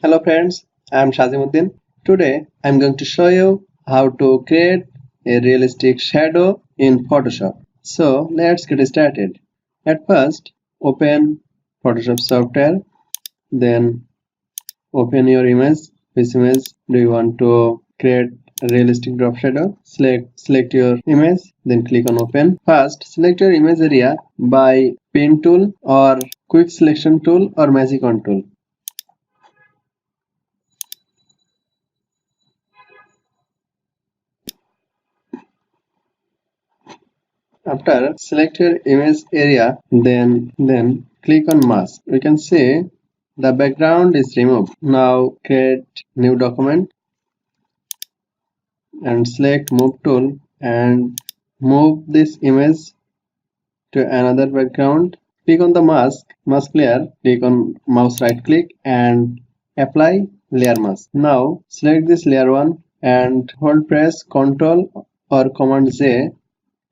Hello friends, I am Shazim. Today I am going to show you how to create a realistic shadow in Photoshop. So let's get started. At first, open Photoshop software, then open your image. Which image do you want to create a realistic drop shadow? Select your image, then click on open. First, select your image area by pen tool or quick selection tool or magic wand tool. After select your image area, then click on mask. We can see the background is removed. Now create new document and select move tool and move this image to another background. Click on the mask layer, click on mouse right click and apply layer mask. Now select this layer 1 and hold press Ctrl or Command J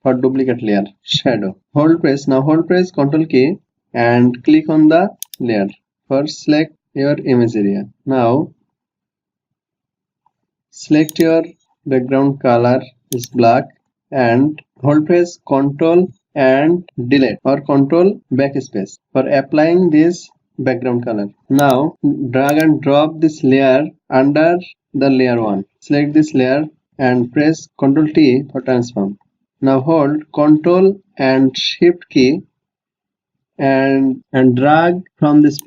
for duplicate layer shadow. Hold press Ctrl key and click on the layer. First select your image area. Now select your background color is black and hold press Ctrl and delete or Ctrl backspace for applying this background color. Now drag and drop this layer under the layer 1. Select this layer and press Ctrl T for transform. Now hold Ctrl and Shift key and drag from this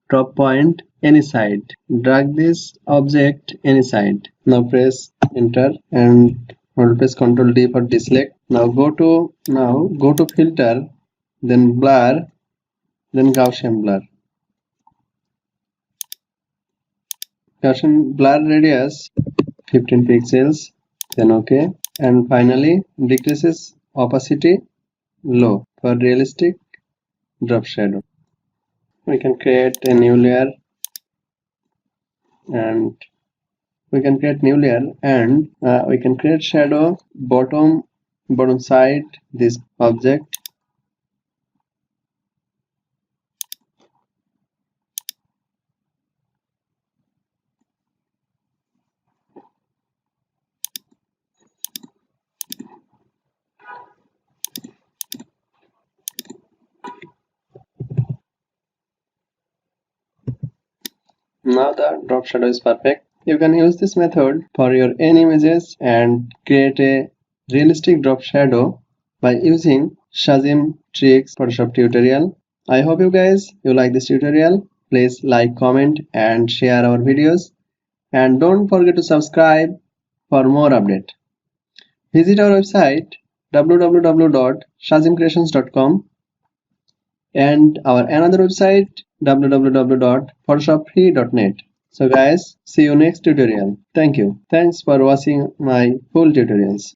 drop point any side. Drag this object any side. Now press enter and hold press Ctrl D for deselect. Now go to filter, then blur, then Gaussian blur. Gaussian blur radius 15 pixels, then OK, and finally decreases opacity low for realistic drop shadow. We can create a new layer and we can create shadow bottom side this object. Now the drop shadow is perfect. You can use this method for your any images and create a realistic drop shadow by using Shazim tricks Photoshop tutorial. I hope you like this tutorial. Please like, comment and share our videos, and don't forget to subscribe for more update. Visit our website www.shazimcreations.com and our another website www.photoshopfree.net. So guys, see you next tutorial. Thank you. Thanks for watching my full tutorials.